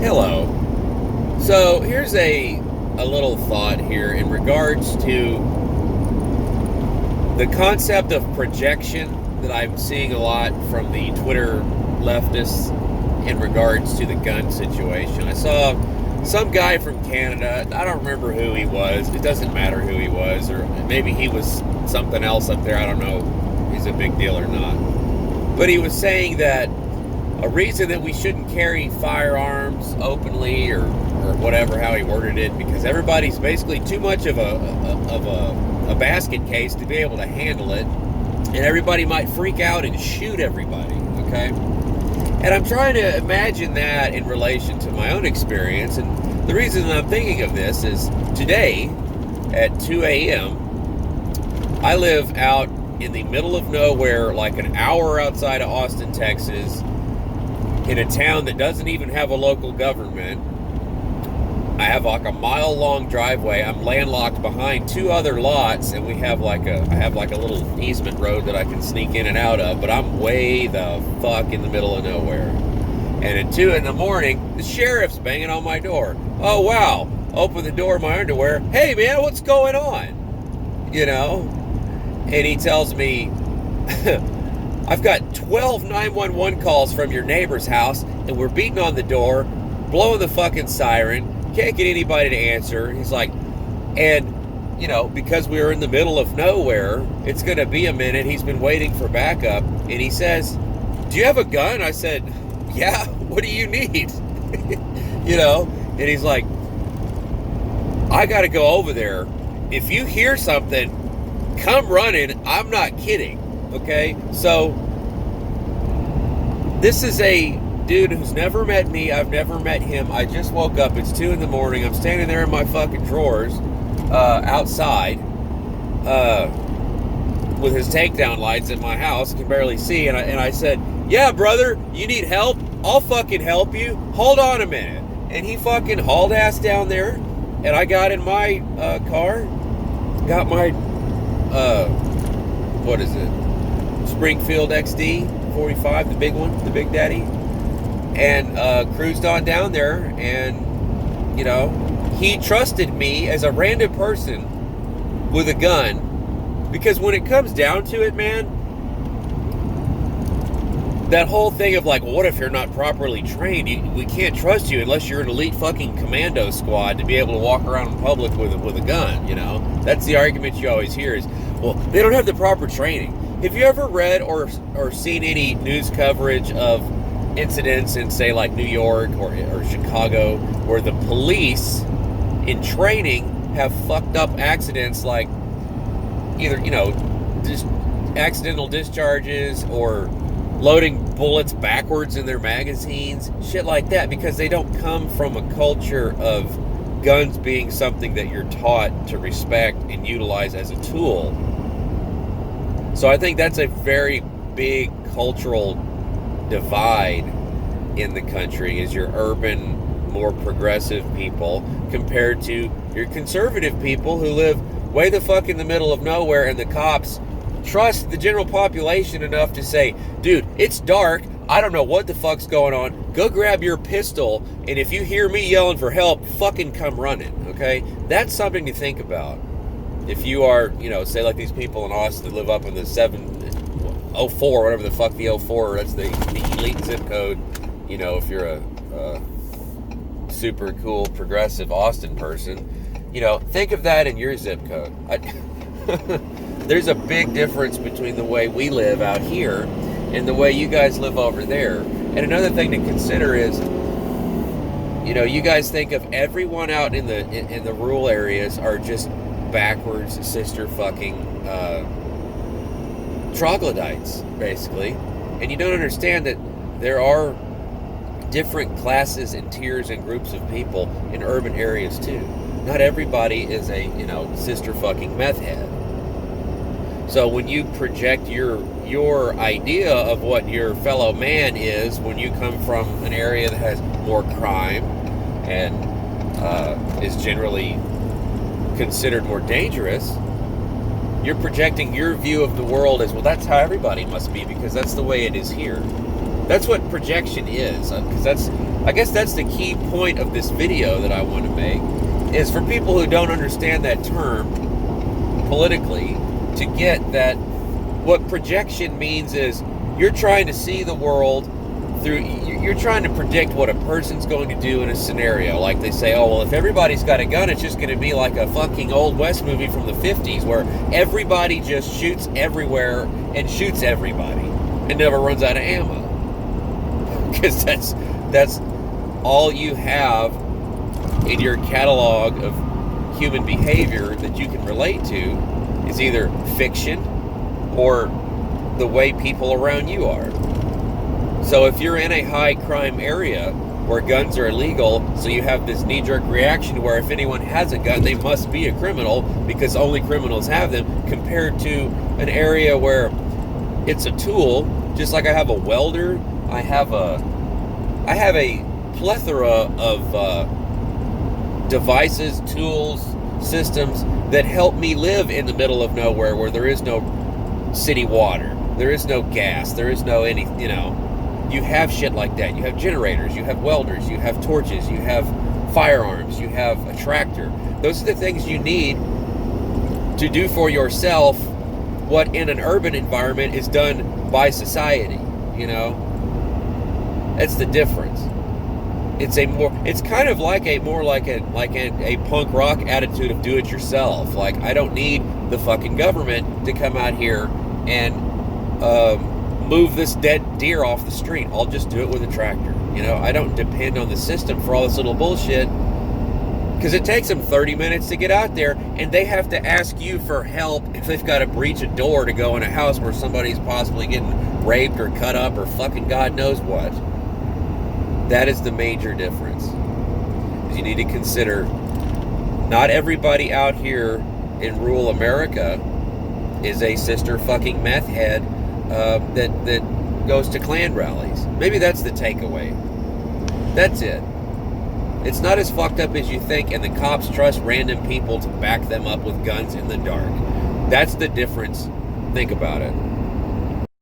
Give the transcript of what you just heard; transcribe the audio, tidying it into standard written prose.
Hello. So here's a little thought here in regards to the concept of projection that I'm seeing a lot from the Twitter leftists in regards to the gun situation. I saw some guy from Canada. I don't remember who he was. It doesn't matter who he was, or maybe he was something else up there. I don't know if he's a big deal or not. But he was saying that a reason that we shouldn't carry firearms openly or whatever, how he worded it, because everybody's basically too much of a basket case to be able to handle it, and everybody might freak out and shoot everybody, okay? And I'm trying to imagine that in relation to my own experience, and the reason I'm thinking of this is today at 2 a.m., I live out in the middle of nowhere, like an hour outside of Austin, Texas, in a town that doesn't even have a local government. I have like a mile-long driveway. I'm landlocked behind two other lots, and I have like a little easement road that I can sneak in and out of, but I'm way the fuck in the middle of nowhere. And at 2 in the morning, the sheriff's banging on my door. Oh, wow. Open the door in my underwear. Hey, man, what's going on? You know? And he tells me, I've got 12 911 calls from your neighbor's house, and we're beating on the door, blowing the fucking siren, can't get anybody to answer. He's like, and, you know, because we were in the middle of nowhere, it's going to be a minute. He's been waiting for backup, and he says, do you have a gun? I said, yeah, what do you need? You know, and he's like, I got to go over there. If you hear something, come running. I'm not kidding. Okay, so this is a dude who's never met me. I've never met him. I just woke up. It's 2 in the morning. I'm standing there in my fucking drawers outside with his takedown lights in my house. I can barely see. And I said, yeah, brother, you need help? I'll fucking help you. Hold on a minute. And he fucking hauled ass down there. And I got in my car. Got my, what is it? Springfield XD 45, the big one, the Big Daddy, and cruised on down there. And, you know, he trusted me as a random person with a gun, because when it comes down to it, man, that whole thing of like, well, what if you're not properly trained? We can't trust you unless you're an elite fucking commando squad to be able to walk around in public with a gun, you know? That's the argument you always hear is, well, they don't have the proper training. Have you ever read or seen any news coverage of incidents in, say, like New York or Chicago, where the police in training have fucked up accidents, like either, you know, just accidental discharges or loading bullets backwards in their magazines, shit like that, because they don't come from a culture of guns being something that you're taught to respect and utilize as a tool. So I think that's a very big cultural divide in the country, is your urban, more progressive people compared to your conservative people who live way the fuck in the middle of nowhere, and the cops trust the general population enough to say, dude, it's dark, I don't know what the fuck's going on, go grab your pistol, and if you hear me yelling for help, fucking come running, okay? That's something to think about. If you are, you know, say like these people in Austin that live up in the 704, whatever the fuck the 04, that's the elite zip code, you know, if you're a super cool progressive Austin person, you know, think of that in your zip code. There's a big difference between the way we live out here and the way you guys live over there. And another thing to consider is, you know, you guys think of everyone out in the rural areas are just backwards sister fucking troglodytes, basically. And you don't understand that there are different classes and tiers and groups of people in urban areas too. Not everybody is a, you know, sister fucking meth head. So when you project your idea of what your fellow man is, when you come from an area that has more crime and is generally considered more dangerous, you're projecting your view of the world as, well, that's how everybody must be because that's the way it is here. That's what projection is, because I guess that's the key point of this video that I want to make, is for people who don't understand that term politically, to get that what projection means is you're trying to see the world through, you're trying to predict what a person's going to do in a scenario. Like they say, oh, well, if everybody's got a gun, it's just going to be like a fucking Old West movie from the 50s where everybody just shoots everywhere and shoots everybody and never runs out of ammo. Because that's all you have in your catalog of human behavior that you can relate to is either fiction or the way people around you are. So if you're in a high crime area where guns are illegal, so you have this knee-jerk reaction where if anyone has a gun, they must be a criminal because only criminals have them, compared to an area where it's a tool, just like I have a welder, I have a plethora of devices, tools, systems that help me live in the middle of nowhere where there is no city water, there is no gas, there is no any, you have shit like that. You have generators, you have welders, you have torches, you have firearms, you have a tractor. Those are the things you need to do for yourself what in an urban environment is done by society, That's the difference. It's kind of like a punk rock attitude of do it yourself. Like, I don't need the fucking government to come out here and move this dead deer off the street. I'll just do it with a tractor. I don't depend on the system for all this little bullshit, because it takes them 30 minutes to get out there, and they have to ask you for help if they've got to breach a door to go in a house where somebody's possibly getting raped or cut up or fucking God knows what. That is the major difference. You need to consider not everybody out here in rural America is a sister fucking meth head that goes to Klan rallies. Maybe that's the takeaway. That's it. It's not as fucked up as you think, and the cops trust random people to back them up with guns in the dark. That's the difference. Think about it.